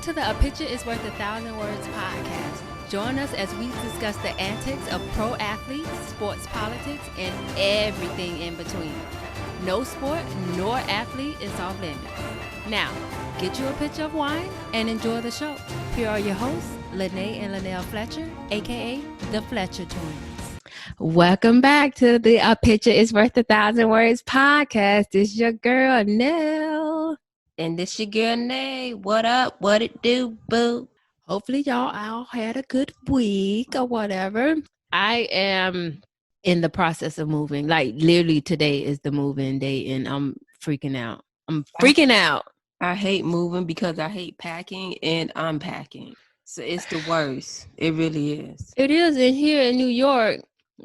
to the A Picture is Worth 1,000 Words podcast. Join us as we discuss the antics of pro athletes, sports politics, and everything in between. No sport nor athlete is off limits. Now, get you a pitcher of wine and enjoy the show. Here are your hosts, Lene and Linnell Fletcher, aka the Fletcher Twins. Welcome back to the A Picture is Worth 1,000 Words podcast. It's your girl, Nell. And this your girl, Nay. What up? What it do, boo? Hopefully y'all all had a good week or whatever. I am in the process of moving. Like literally today is the move-in day and I'm freaking out. I hate moving because I hate packing and unpacking. So it's the worst. It really is. It is. And here in New York,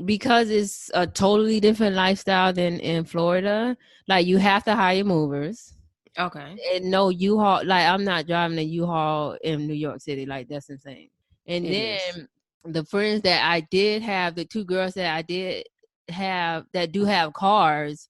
because it's a totally different lifestyle than in Florida, like you have to hire movers. Okay. And no U-Haul, like I'm not driving a U-Haul in New York City. Like that's insane. And the friends that I did have, the two girls that I did have that do have cars,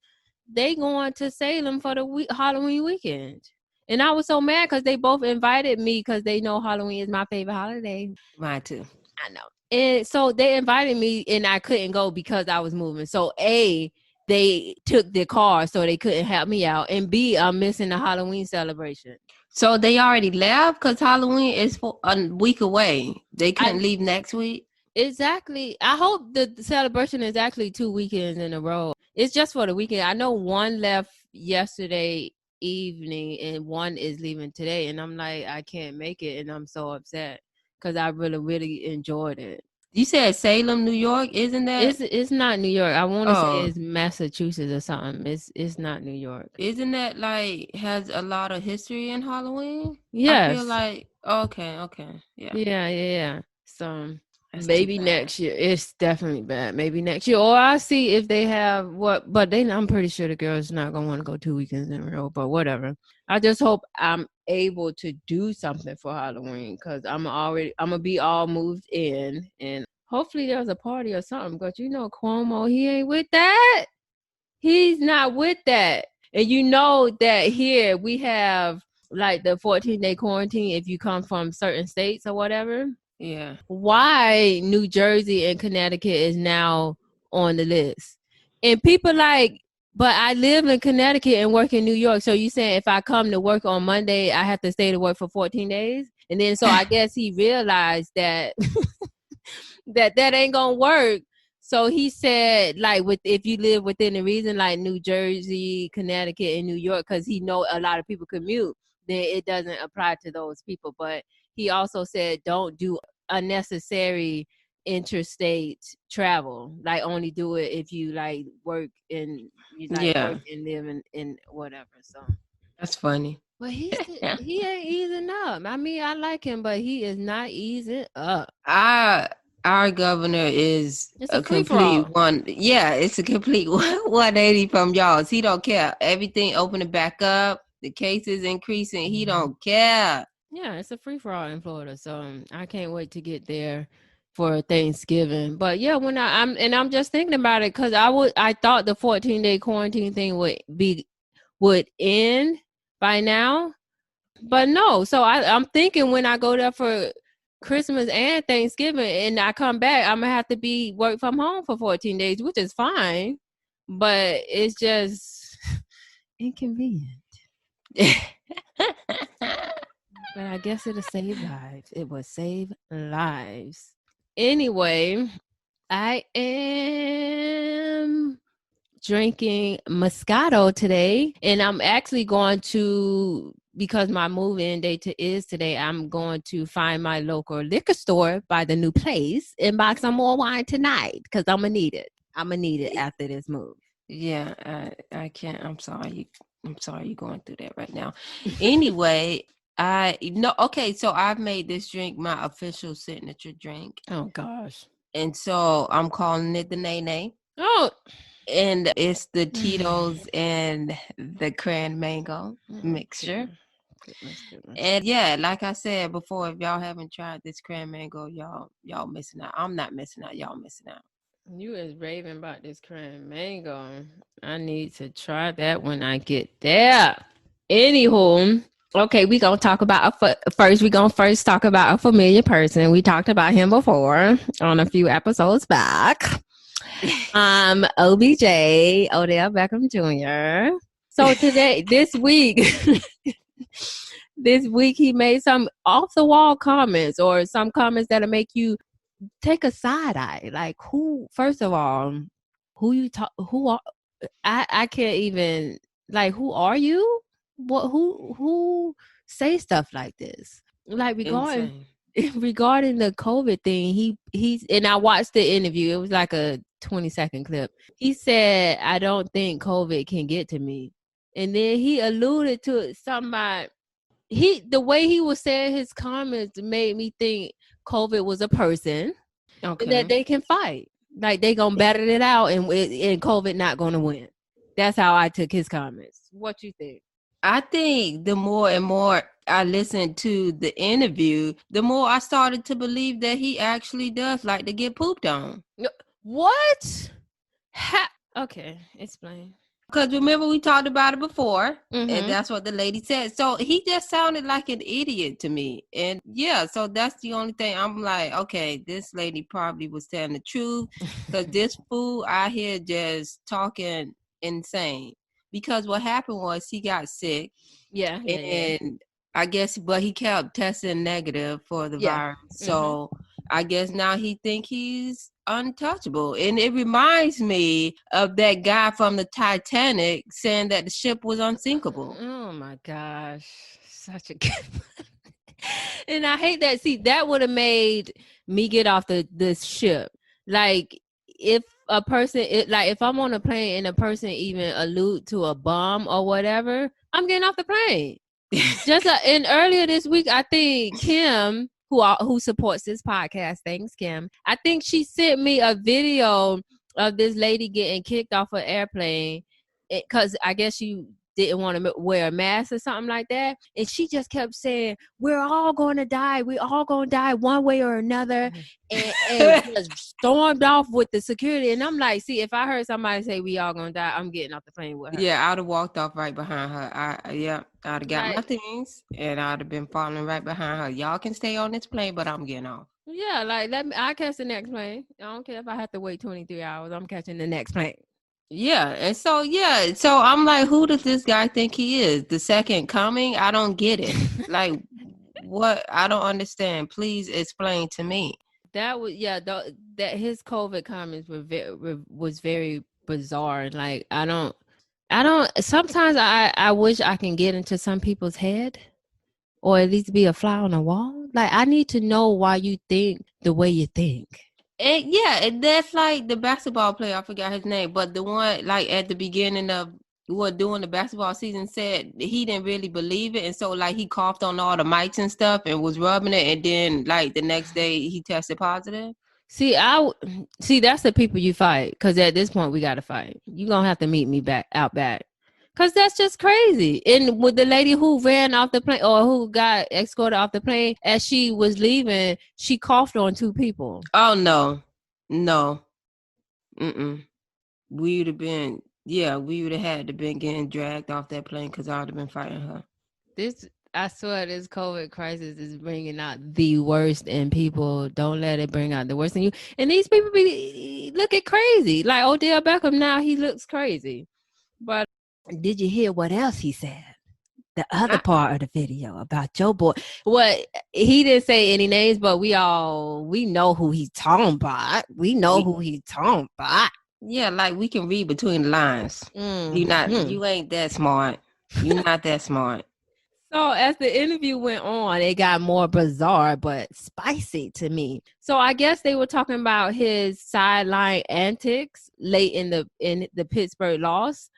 they going to Salem for the Halloween weekend. And I was so mad because they both invited me because they know Halloween is my favorite holiday. Mine too. I know. And so they invited me and I couldn't go because I was moving. So A, they took their car so they couldn't help me out. And B, I'm missing the Halloween celebration. So they already left because Halloween is for a week away. They couldn't leave next week? Exactly. I hope the celebration is actually 2 weekends in a row. It's just for the weekend. I know one left yesterday evening and one is leaving today. And I'm like, I can't make it. And I'm so upset because I really enjoyed it. You said Salem, New York, isn't that? It's not New York. I want to say it's Massachusetts or something. It's not New York. Isn't that like has a lot of history in Halloween? Yes. I feel like okay. Yeah. So that's maybe next year. It's definitely bad. Maybe next year. Or I'll see if they have what, but I'm pretty sure the girl's not gonna want to go 2 weekends in a row, but whatever. I just hope I'm able to do something for Halloween because I'm gonna be all moved in and hopefully there's a party or something. But you know Cuomo, he ain't with that. He's not with that. And you know that here we have like the 14-day quarantine if you come from certain states or whatever. Yeah. Why New Jersey and Connecticut is now on the list. And people like, but I live in Connecticut and work in New York. So you saying if I come to work on Monday, I have to stay to work for 14 days? And then so I guess he realized that that ain't gonna work. So he said, like, if you live within the region, like New Jersey, Connecticut, and New York, because he know a lot of people commute, then it doesn't apply to those people. But he also said, don't do unnecessary interstate travel. Like, only do it if you like work and work and live in whatever. So that's funny. But he ain't easing up. I mean, I like him, but he is not easing up. Our governor is a complete one. Yeah, it's a complete 180 from y'all's. He don't care. Everything opening back up. The cases increasing. He don't care. Yeah, it's a free-for-all in Florida. So I can't wait to get there for Thanksgiving. But yeah, when I'm just thinking about it because I thought the 14-day quarantine thing would end by now. But no. So I'm thinking when I go there for Christmas and Thanksgiving and I come back, I'm gonna have to work from home for 14 days, which is fine, but it's just inconvenient. But I guess it'll save lives. It will save lives. Anyway, I am drinking Moscato today, and I'm actually going to, because my move-in date is today, I'm going to find my local liquor store by the new place and buy some more wine tonight because I'm going to need it. I'm going to need it after this move. Yeah, I can't. I'm sorry you're going through that right now. Anyway, so I've made this drink my official signature drink. Oh, gosh. And so I'm calling it the Nay. Oh. And it's the Tito's and the cran mango mixture. Goodness. And yeah, like I said before, if y'all haven't tried this cran mango, y'all missing out. I'm not missing out. Y'all missing out. You is raving about this cran mango. I need to try that when I get there. Anywho, Okay, we gonna talk about first. We gonna first talk about a familiar person. We talked about him before on a few episodes back. OBJ, Odell Beckham Jr. So today, this week, he made some off the wall comments or some comments that'll make you take a side eye. Like, who? First of all, who you talk? Who are? I can't even, like, who are you? What? Who say stuff like this? Like, regarding Insane. regarding the COVID thing, he's and I watched the interview. It was like a 20-second clip. He said, "I don't think COVID can get to me," and then he alluded to something about the way he was saying his comments made me think COVID was a person and that Okay. they can fight. Like, they gonna battle it out, and COVID not gonna win. That's how I took his comments. What you think? I think the more and more I listened to the interview, the more I started to believe that he actually does like to get pooped on. What? Okay, explain. Because remember, we talked about it before, and Mm-hmm. that's what the lady said. So he just sounded like an idiot to me. And yeah, so that's the only thing I'm like, okay, this lady probably was telling the truth. Because this fool out here just talking insane. Because what happened was he got sick. Yeah. And I guess, but he kept testing negative for the Yeah. virus. Mm-hmm. So I guess now he think he's untouchable. And it reminds me of that guy from the Titanic saying that the ship was unsinkable. Oh my gosh, such a good. And I hate that. See, that would have made me get off the ship. Like, if a person, like, if I'm on a plane and a person even allude to a bomb or whatever, I'm getting off the plane. Just and earlier this week, I think Kim, who supports this podcast, thanks Kim. I think she sent me a video of this lady getting kicked off an airplane because I guess she didn't want to wear a mask or something like that, and she just kept saying, "We're all going to die. We're all going to die one way or another," and just stormed off with the security. And I'm like, see, if I heard somebody say we all going to die, I'm getting off the plane with her. Yeah, I'd have walked off right behind her. I'd have got my Like, things and I'd have been following right behind her. Y'all can stay on this plane, but I'm getting off. yeah, like, I catch the next plane. I don't care if I have to wait 23 hours. I'm catching the next plane. Yeah, and so so I'm like, who does this guy think he is? The second coming? I don't get it. Like, what? I don't understand. Please explain to me. That was, yeah, that his COVID comments was very bizarre. And like, I don't. Sometimes I wish I can get into some people's head, or at least be a fly on the wall. Like, I need to know why you think the way you think. And yeah, and that's like the basketball player. I forgot his name, but the one like at the beginning of during the basketball season said he didn't really believe it, and so like he coughed on all the mics and stuff and was rubbing it, and then like the next day he tested positive. See, that's the people you fight, because at this point we got to fight. You gonna have to meet me out back, because that's just crazy. And with the lady who ran off the plane, or who got escorted off the plane, as she was leaving, she coughed on 2 people. Oh no, no, we would have been, we would have had to been getting dragged off that plane because I would have been fighting her. I swear, this COVID crisis is bringing out the worst in people. Don't let it bring out the worst in you. And these people be looking crazy. Like Odell Beckham now, he looks crazy. But did you hear what else he said? The other part of the video about your boy. What, he didn't say any names, but we know who he's talking about. We know who he's talking about. Yeah, like we can read between the lines. Mm-hmm. You ain't that smart. You're not that smart. So as the interview went on, it got more bizarre but spicy to me. So I guess they were talking about his sideline antics late in the Pittsburgh loss.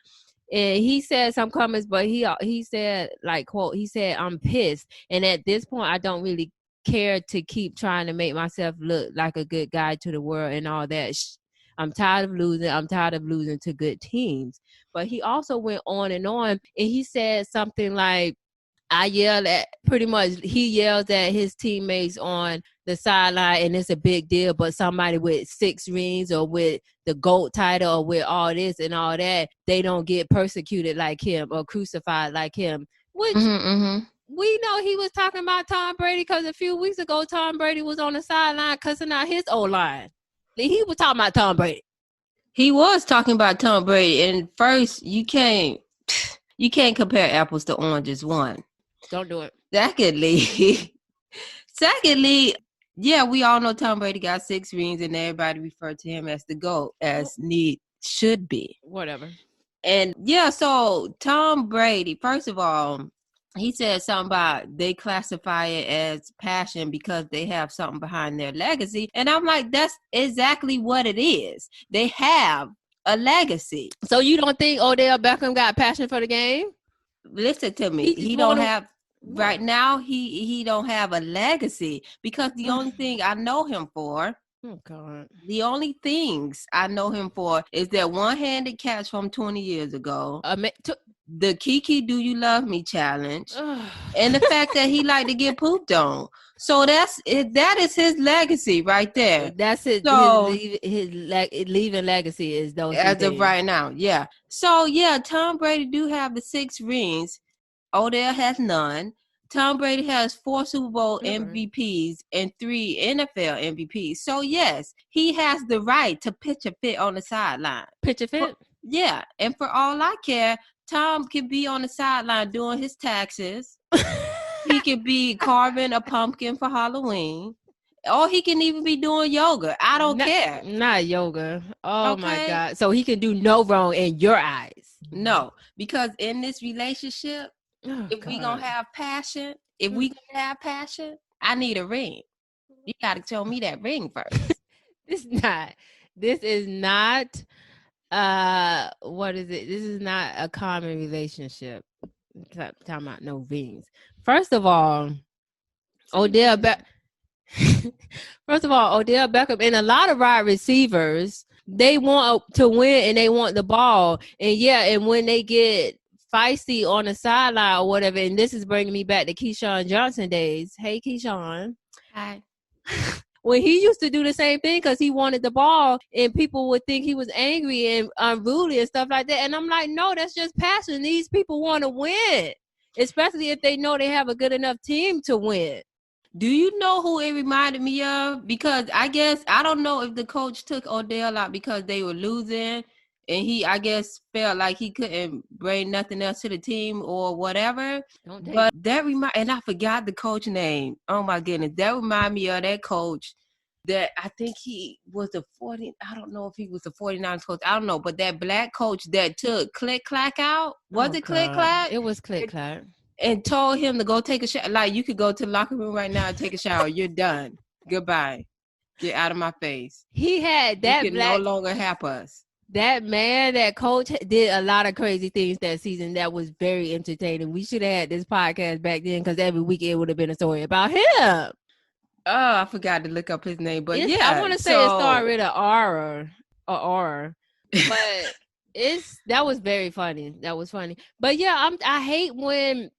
And he said some comments, but he said, like, quote, he said, "I'm pissed. And at this point, I don't really care to keep trying to make myself look like a good guy to the world and all that. I'm tired of losing. I'm tired of losing to good teams." But he also went on, and he said something like, he yells at his teammates on the sideline, and it's a big deal, but somebody with 6 rings or with the GOAT title or with all this and all that, they don't get persecuted like him or crucified like him. Which, we know he was talking about Tom Brady because a few weeks ago, Tom Brady was on the sideline cussing out his O-line. He was talking about Tom Brady. He was talking about Tom Brady, and first, you can't compare apples to oranges. One, don't do it. Secondly, yeah, we all know Tom Brady got 6 rings, and everybody referred to him as the GOAT, as need should be. Whatever. And yeah, so Tom Brady, first of all, he said something about they classify it as passion because they have something behind their legacy. And I'm like, that's exactly what it is. They have a legacy. So you don't think Odell Beckham got passion for the game? Listen to me. He don't have right now. He don't have a legacy because the only thing I know him for. Oh God. The only things I know him for is that one-handed catch from 20 years ago, the Kiki Do You Love Me challenge, and the fact that he liked to get pooped on. So that is his legacy right there. That's it. So, his leaving legacy is those as of right now. Yeah. So yeah, Tom Brady do have the 6 rings. Odell has none. Tom Brady has 4 Super Bowl MVPs and 3 NFL MVPs. So, yes, he has the right to pitch a fit on the sideline. Pitch a fit? Yeah. And for all I care, Tom can be on the sideline doing his taxes. He could be carving a pumpkin for Halloween. Or he can even be doing yoga. I don't care. Not yoga. Oh, my God. So he can do no wrong in your eyes. No. Because in this relationship, if we gonna have passion, I need a ring. You gotta show me that ring first. This is not what is it? This is not a common relationship. Talking about no rings. First of all, Odell Beckham and a lot of wide receivers, they want to win and they want the ball. And yeah, and when they get feisty on the sideline or whatever, and this is bringing me back to Keyshawn Johnson days. Hey, Keyshawn. Hi. When he used to do the same thing because he wanted the ball and people would think he was angry and unruly and stuff like that. And I'm like, no, that's just passion. These people want to win, especially if they know they have a good enough team to win. Do you know who it reminded me of? Because I don't know if the coach took Odell out because they were losing and he, I guess, felt like he couldn't bring nothing else to the team or whatever. But and I forgot the coach name. Oh my goodness. That reminded me of that coach that I think he was I don't know if he was the 49ers coach. I don't know. But that black coach that took Click Clack out. Was it Click Clack? It was Click Clack. And told him to go take a shower. Like, you could go to the locker room right now and take a shower. You're done. Goodbye. Get out of my face. He had that you can no longer help us. That man, that coach, did a lot of crazy things that season that was very entertaining. We should have had this podcast back then because every week it would have been a story about him. Oh, I forgot to look up his name. But yeah. I want to say it started with an R. But that was very funny. That was funny. But yeah, I hate when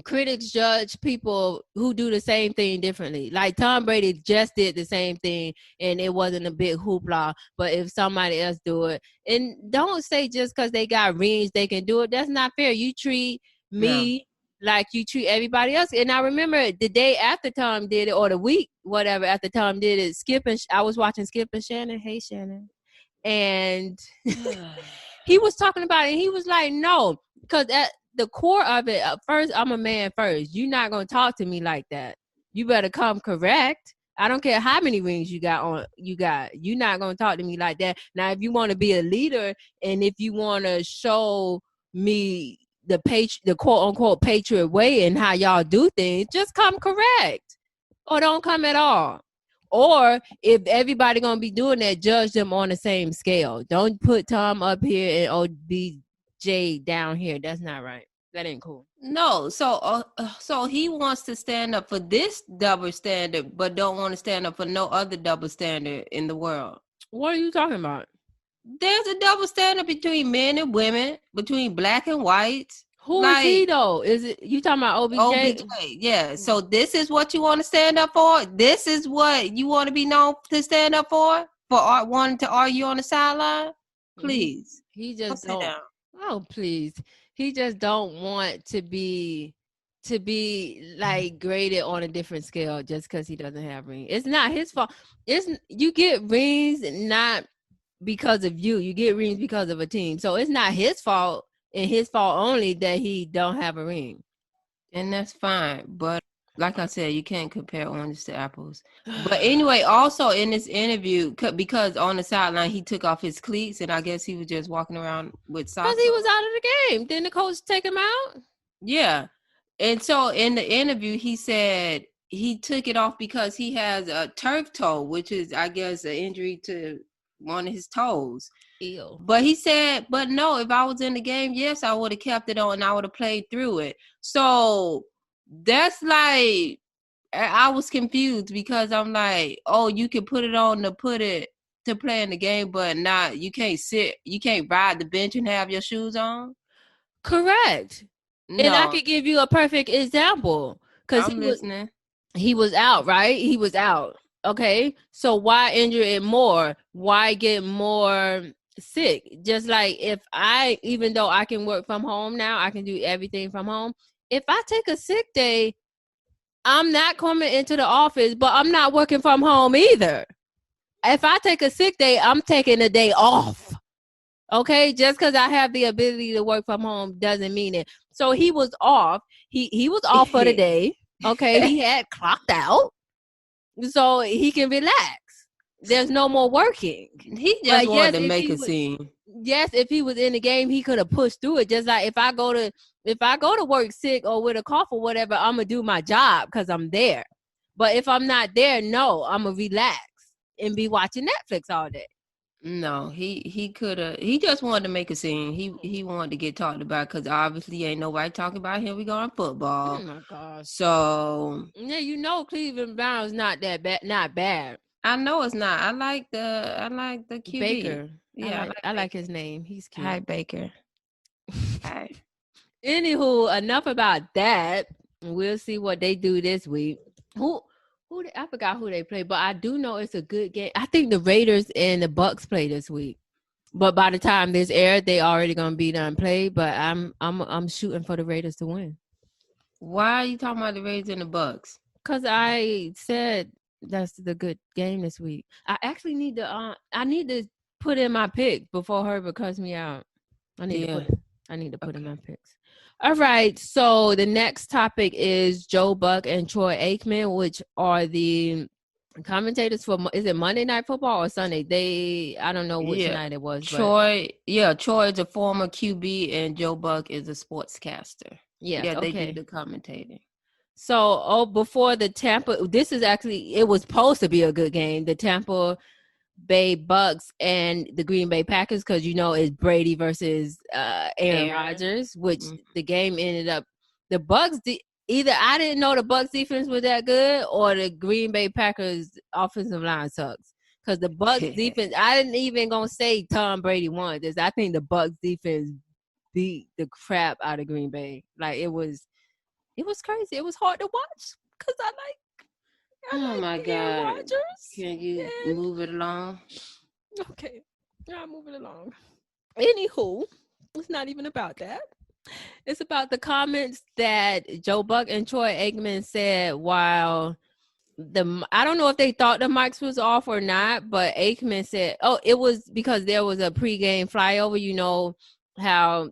critics judge people who do the same thing differently. Like Tom Brady just did the same thing and it wasn't a big hoopla, but if somebody else do it, and don't say just because they got rings they can do it. That's not fair. You treat me like you treat everybody else. And I remember the day after Tom did it, or the week whatever after Tom did it, I was watching Skip and Shannon. Hey Shannon. And he was talking about it and he was like, no, because at the core of it, first, I'm a man first. You're not going to talk to me like that. You better come correct. I don't care how many rings you got. You're not going to talk to me like that. Now, if you want to be a leader and if you want to show me the quote unquote patriot way and how y'all do things, just come correct or don't come at all. Or if everybody going to be doing that, judge them on the same scale. Don't put Tom up here and OBJ down here. That's not right. That ain't cool. No, so he wants to stand up for this double standard, but don't want to stand up for no other double standard in the world. What are you talking about? There's a double standard between men and women, between black and whites. Who is he though? Is it you talking about OBJ? OBJ, yeah. So this is what you want to stand up for? This is what you want to be known to stand up for wanting to argue on the sideline? Please. He just don't. Oh, please. He just don't want to be to be like graded on a different scale just because he doesn't have rings. It's not his fault. You get rings not because of you. You get rings because of a team. So it's not his fault and his fault only that he don't have a ring. And that's fine. But like I said, you can't compare oranges to apples. But anyway, also in this interview, because on the sideline he took off his cleats, and I guess he was just walking around with socks. Because he was out of the game. Didn't the coach take him out? Yeah. And so in the interview, he said he took it off because he has a turf toe, which is, I guess, an injury to one of his toes. Ew. But he said, but no, if I was in the game, yes, I would have kept it on and I would have played through it. So that's like, I was confused because I'm like, oh, you can put it on to play in the game, but not, you can't ride the bench and have your shoes on. Correct. No. And I could give you a perfect example. Because he was out, right? He was out. Okay. So why injure it more? Why get more sick? Just like even though I can work from home now, I can do everything from home. If I take a sick day, I'm not coming into the office, but I'm not working from home either. If I take a sick day, I'm taking a day off. Okay, just because I have the ability to work from home doesn't mean it. So he was off. He was off for the day. Okay, he had clocked out, so he can relax. There's no more working. He just wanted to make a scene. Yes, if he was in the game, he could have pushed through it. Just like if I go to work sick or with a cough or whatever, I'm gonna do my job because I'm there. But if I'm not there, no, I'm gonna relax and be watching Netflix all day. No, he could have. He just wanted to make a scene. He wanted to get talked about because obviously ain't nobody talking about him. We going football. Oh my gosh. So yeah, Cleveland Browns not that bad. Not bad. I know it's not. I like the QB. Baker. Yeah, I like his name. He's cute. Hi, Baker. Hi. Anywho, enough about that. We'll see what they do this week. I forgot who they play, but I do know it's a good game. I think the Raiders and the Bucks play this week. But by the time this aired, they already gonna be done played. But I'm shooting for the Raiders to win. Why are you talking about the Raiders and the Bucks? Because I said that's the good game this week. I actually need to put in my pick before Herbert cuts me out. I need to put in my picks. All right. So the next topic is Joe Buck and Troy Aikman, which are the commentators for, is it Monday Night Football or Sunday? I don't know which night it was. Troy is a former QB and Joe Buck is a sportscaster. Yeah, they do the commentating. So, before the Tampa, it was supposed to be a good game. The Tampa Bay Bucks and the Green Bay Packers, because it's Brady versus Aaron Rodgers, which the game ended up, the Bucks, either I didn't know the Bucks defense was that good or the Green Bay Packers offensive line sucks. Because the Bucks defense, I didn't even gonna say Tom Brady won this. I think the Bucks defense beat the crap out of Green Bay. Like it was crazy. It was hard to watch because I like my God. Rodgers. Can you move it along? Okay. I'm moving along. Anywho, it's not even about that. It's about the comments that Joe Buck and Troy Aikman said while I don't know if they thought the mics was off or not, but Aikman said, it was because there was a pregame flyover. How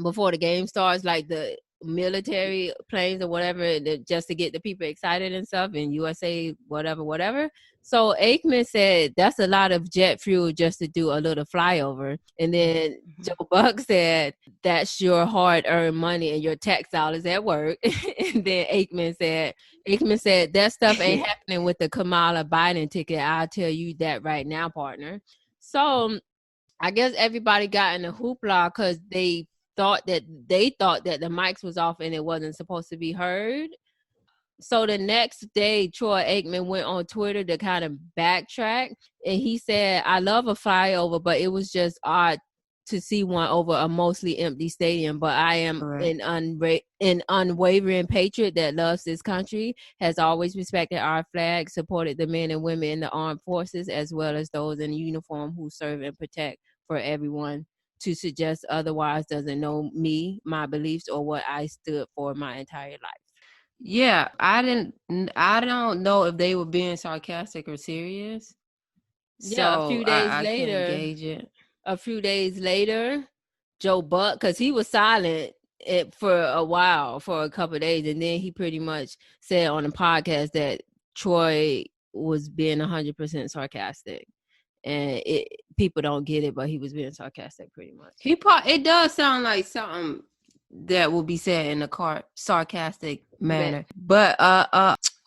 before the game starts, like the military planes or whatever, just to get the people excited and stuff, and USA whatever. So Aikman said that's a lot of jet fuel just to do a little flyover. And then Joe Buck said that's your hard-earned money and your tax dollars at work. And then Aikman said that stuff ain't happening with the Kamala Biden ticket. I'll tell you that right now, partner. So I guess everybody got in a hoopla because they thought that the mics was off and it wasn't supposed to be heard. So the next day, Troy Aikman went on Twitter to kind of backtrack, and he said, I love a flyover, but it was just odd to see one over a mostly empty stadium. But I am an unwavering patriot that loves this country, has always respected our flag, supported the men and women in the armed forces, as well as those in uniform who serve and protect for everyone. To suggest otherwise doesn't know me, my beliefs, or what I stood for my entire life. Yeah, I don't know if they were being sarcastic or serious. Yeah, So I can't gauge it. a few days later, Joe Buck, because he was silent for a while, for a couple of days, and then he pretty much said on the podcast that Troy was being 100% sarcastic, and people don't get it, but he was being sarcastic pretty much. It does sound like something that will be said in a sarcastic manner, but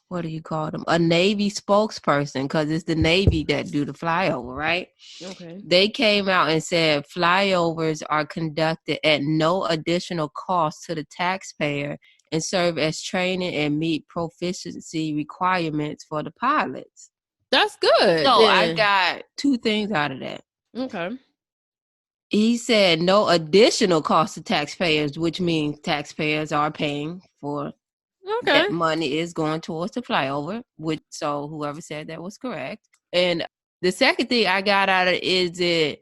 what do you call them? A Navy spokesperson, because it's the Navy that do the flyover, right? Okay. They came out and said flyovers are conducted at no additional cost to the taxpayer and serve as training and meet proficiency requirements for the pilots. That's good. So then. I got 2 things out of that. Okay. He said no additional cost to taxpayers, which means taxpayers are paying for that money is going towards the flyover, so whoever said that was correct. And the second thing I got out of it is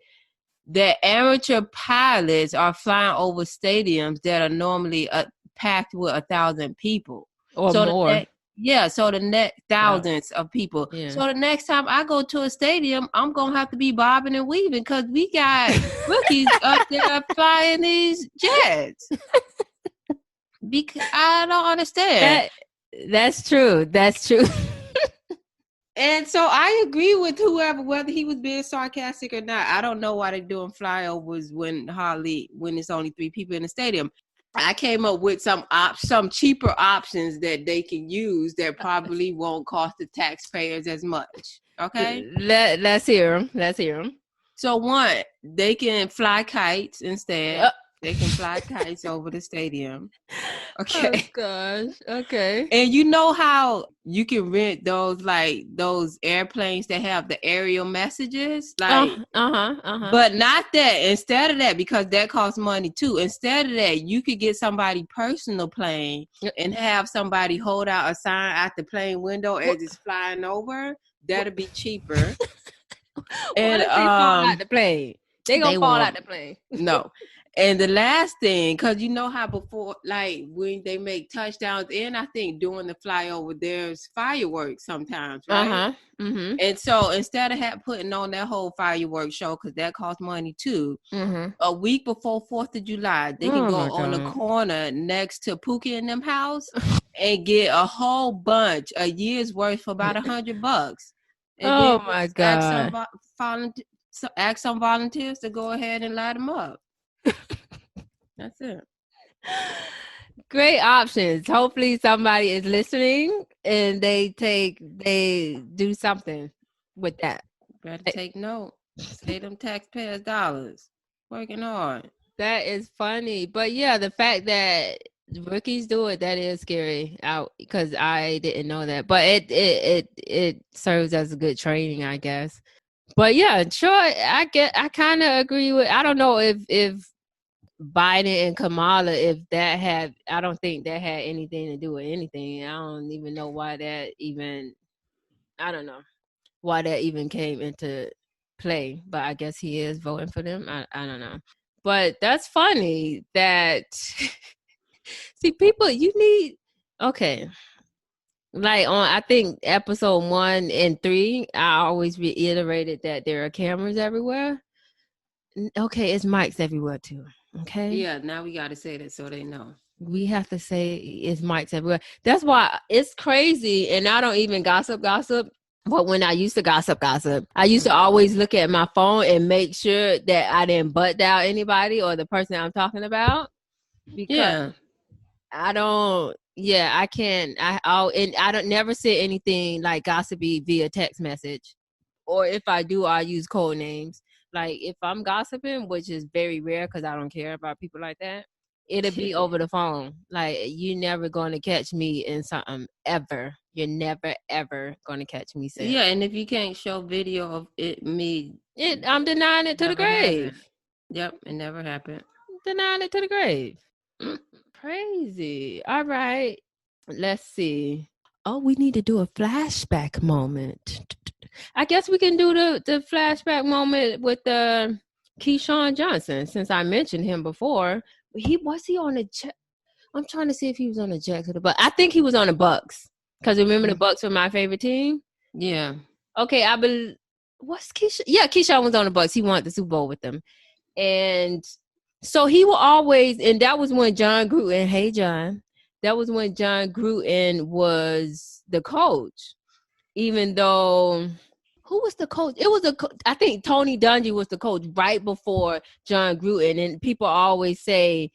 that amateur pilots are flying over stadiums that are normally packed with 1,000 people or more. So the next thousands of people. Yeah. So the next time I go to a stadium, I'm gonna have to be bobbing and weaving because we got rookies up there flying these jets. Because I don't understand. That's true. That's true. And so I agree with whoever, whether he was being sarcastic or not. I don't know why they're doing flyovers when it's only 3 people in the stadium. I came up with some cheaper options that they can use that probably won't cost the taxpayers as much. Okay? Let's hear them. So 1, they can fly kites instead. They can fly kites over the stadium. Okay. Oh gosh. Okay. And you know how you can rent those airplanes that have the aerial messages? Like But not that. Instead of that, because that costs money too. Instead of that, you could get somebody personal plane and have somebody hold out a sign at the plane window as it's flying over. That'll be cheaper. And if they fall out the plane? They gonna fall out the plane. No. And the last thing, because you know how before, like when they make touchdowns, and I think during the flyover, there's fireworks sometimes, right? Mm-hmm. And so instead of putting on that whole fireworks show, because that costs money too, a week before 4th of July, they can go on the corner next to Pookie and them house and get a whole bunch, a year's worth for about $100. And my God. Ask some volunteers to go ahead and light them up. That's it. Great options. Hopefully somebody is listening and they do something with that. Better take note. Save them taxpayers' dollars. Working hard. That is funny. But yeah, the fact that rookies do it, that is scary out, because I didn't know that. But it serves as a good training, I guess. But yeah, sure, I kind of agree with, I don't know if Biden and Kamala, I don't think that had anything to do with anything. I don't even know why that even came into play, but I guess he is voting for them. I don't know. But that's funny that see, people, you need, okay. Like on, I think episode 1 and 3, I always reiterated that there are cameras everywhere. Okay, it's mics everywhere too. Okay. Yeah, now we got to say that so they know. We have to say it's mics everywhere. That's why it's crazy. And I don't even gossip. But when I used to gossip, I used to always look at my phone and make sure that I didn't butt dial anybody or the person I'm talking about. Because I can't. I don't never say anything like gossipy via text message. Or if I do, I use code names. Like if I'm gossiping, which is very rare because I don't care about people like that, it'll be over the phone. Like you're never going to catch me in something ever. You're never ever going to catch me saying. Yeah, and if you can't show video of I'm denying it to the grave. Happened. Yep, it never happened. Denying it to the grave. Crazy. All right. Let's see. Oh, we need to do a flashback moment. I guess we can do the flashback moment with Keyshawn Johnson, since I mentioned him before. Was he on the I'm trying to see if he was on the Jets or the Bucks. I think he was on the Bucks. Because remember the Bucks were my favorite team? Yeah. Okay, I believe. What's Keyshawn? Yeah, Keyshawn was on the Bucks. He won the Super Bowl with them. And so he will always, and that was when John Gruden, hey John, that was when John Gruden was the coach. Even though, who was the coach? It was I think Tony Dungy was the coach right before John Gruden. And people always say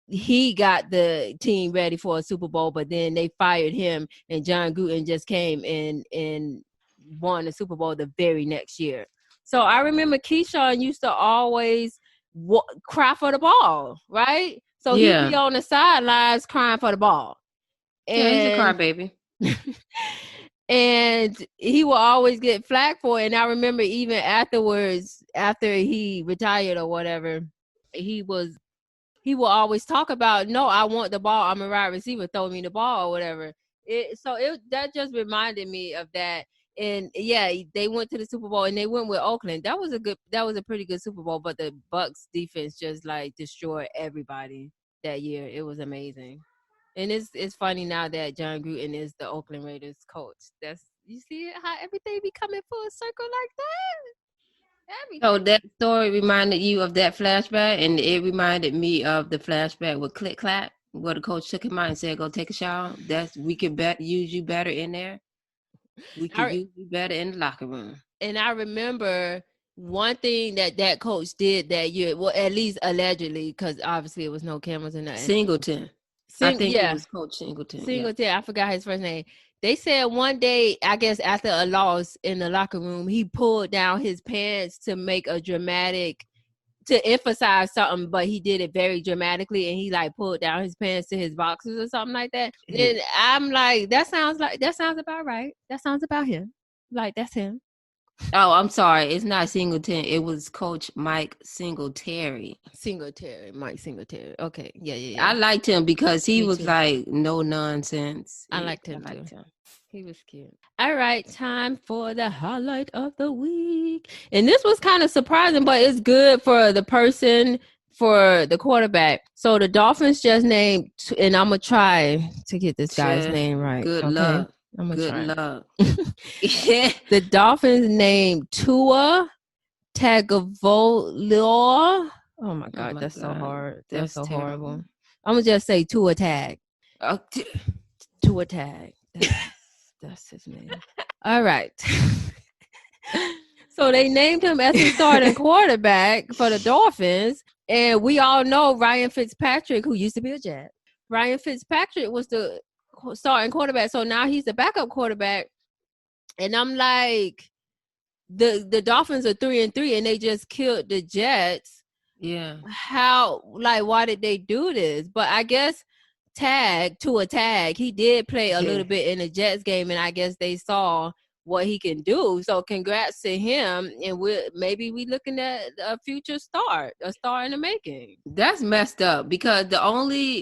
he got the team ready for a Super Bowl, but then they fired him and John Gruden just came and won the Super Bowl the very next year. So I remember Keyshawn used to always cry for the ball, right? So he'd be on the sidelines crying for the ball. Yeah, he's a crybaby. And he will always get flack for it. And I remember even afterwards, after he retired or whatever, he will always talk about, no, I want the ball. I'm a wide receiver. Throw me the ball or whatever. That just reminded me of that. And yeah, they went to the Super Bowl and they went with Oakland. That was a pretty good Super Bowl, but the Bucks defense just like destroyed everybody that year. It was amazing. And it's funny now that John Gruden is the Oakland Raiders coach. You see how everything be coming full circle like that? Everything. So that story reminded you of that flashback, and it reminded me of the flashback with Click Clap, where the coach took him out and said, "Go take a shower." We could use you better in there. We could use you better in the locker room. And I remember one thing that coach did that year, well, at least allegedly, because obviously it was no cameras or nothing. Singleton. I think it was Coach Singleton. Singleton. I forgot his first name. They said one day, I guess after a loss in the locker room, he pulled down his pants to make a dramatic, to emphasize something, but he did it very dramatically, and he like pulled down his pants to his boxers or something like that. And I'm like, that sounds about right. That sounds about him. Like, that's him. Oh, I'm sorry. It's not Singleton. It was Coach Mike Singletary. Mike Singletary. Okay. Yeah. I liked him because he was like no nonsense. I liked him too. He was cute. All right, time for the highlight of the week. And this was kind of surprising, but it's good for the person, for the quarterback. So the Dolphins just named, and I'm going to try to get this guy's name right. Good luck. I'm gonna try. Good luck. The Dolphins named Tua Tagovailoa. Oh my God, that's so hard. That's so horrible. I'm gonna just say Tua Tag. Tua Tag. That's his name. All right. So they named him as the starting quarterback for the Dolphins, and we all know Ryan Fitzpatrick, who used to be a Jet. Ryan Fitzpatrick was the starting quarterback, so now he's the backup quarterback. And I'm like, the Dolphins are 3-3 and they just killed the Jets. Yeah. How, like, why did they do this? But I guess he did play a little bit in the Jets game, and I guess they saw what he can do. So congrats to him, and maybe we looking at a future star in the making. That's messed up, because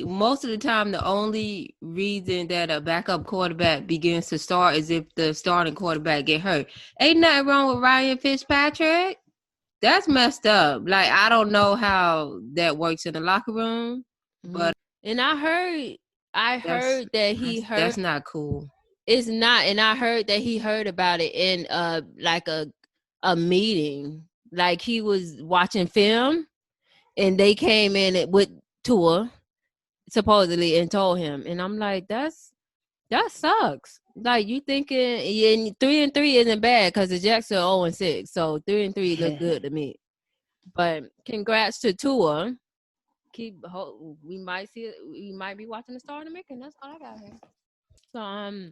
most of the time the only reason that a backup quarterback begins to start is if the starting quarterback get hurt. Ain't nothing wrong with Ryan Fitzpatrick. That's messed up. Like, I don't know how that works in the locker room, but and I heard that he heard. That's not cool. It's not, and I heard that he heard about it in like a meeting. Like, he was watching film, and they came in with Tua supposedly and told him. And I'm like, that sucks. Like, you thinking, and 3-3 isn't bad because the Jacks are 0-6, so 3-3 look good to me. But congrats to Tua. We might see it. We might be watching the star in the making. That's all I got here. So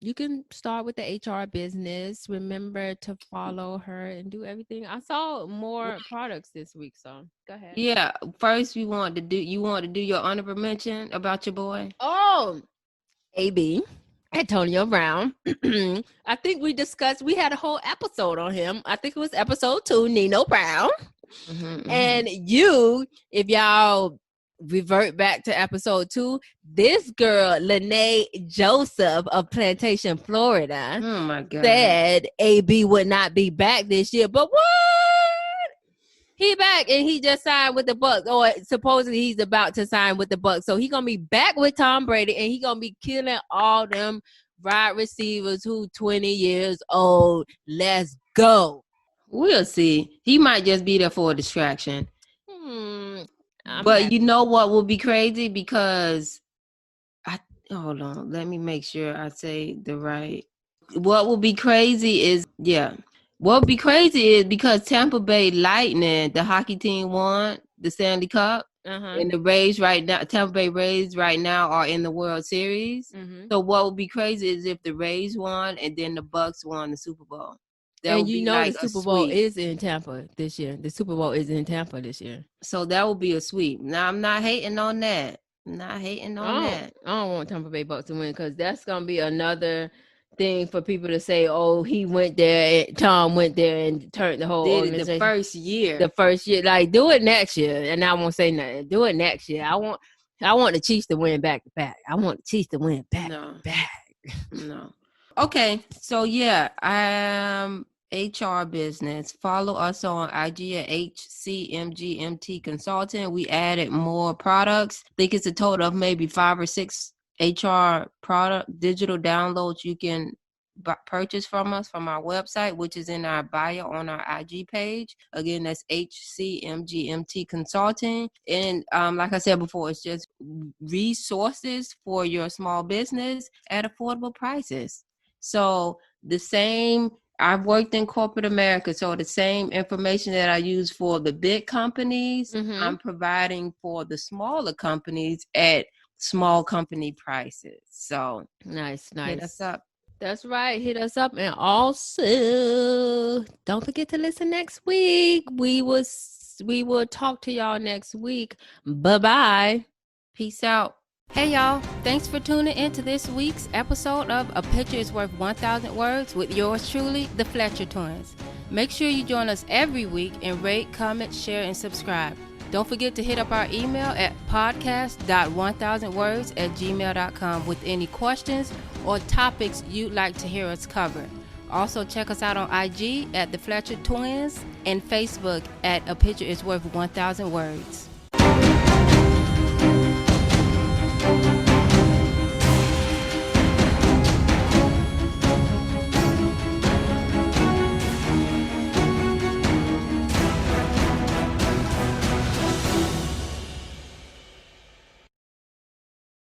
you can start with the HR business. Remember to follow her and do everything. I saw more products this week, so go ahead. Yeah, first you want to do your honorable mention about your boy. Oh, AB, Antonio Brown. I think we had a whole episode on him. I think it was episode 2, Nino Brown. And if y'all revert back to episode 2, this girl, Lene Joseph of Plantation, Florida, oh my God, said AB would not be back this year. But what? He back and he just signed with the Bucks, or supposedly he's about to sign with the Bucks. So he gonna be back with Tom Brady, and he gonna be killing all them wide receivers who 20 years old. Let's go. We'll see. He might just be there for a distraction. But happy. You know what will be crazy? Because hold on, let me make sure I say the right. What will be crazy is what will be crazy is because Tampa Bay Lightning, the hockey team, won the Stanley Cup. And the Rays right now, Tampa Bay Rays right now are in the World Series. So what would be crazy is if the Rays won and then the Bucks won the Super Bowl. That and you know like the Super Bowl is in Tampa this year. The Super Bowl is in Tampa this year. So that would be a sweep. Now, I'm not hating on that. I don't want Tampa Bay Bucks to win because that's going to be another thing for people to say, oh, he went there, Tom went there and turned the whole organization. The first year. Like, do it next year. And I won't say nothing. Do it next year. I want the Chiefs to win back to back. I want the Chiefs to win back to back. No. Okay, so HR business. Follow us on IG at HCMGMT Consulting. We added more products. I think it's a total of maybe 5 or 6 HR product digital downloads you can purchase from us from our website, which is in our bio on our IG page. Again, that's HCMGMT Consulting. And like I said before, it's just resources for your small business at affordable prices. So I've worked in corporate America, so the same information that I use for the big companies, I'm providing for the smaller companies at small company prices. So nice. Hit us up. That's right. Hit us up. And also, don't forget to listen next week. We will talk to y'all next week. Bye-bye. Peace out. Hey y'all, thanks for tuning in to this week's episode of A Picture is Worth 1,000 Words with yours truly, the Fletcher Twins. Make sure you join us every week and rate, comment, share, and subscribe. Don't forget to hit up our email at podcast.1000words@gmail.com with any questions or topics you'd like to hear us cover. Also, check us out on IG at the Fletcher Twins and Facebook at A Picture is Worth 1,000 Words.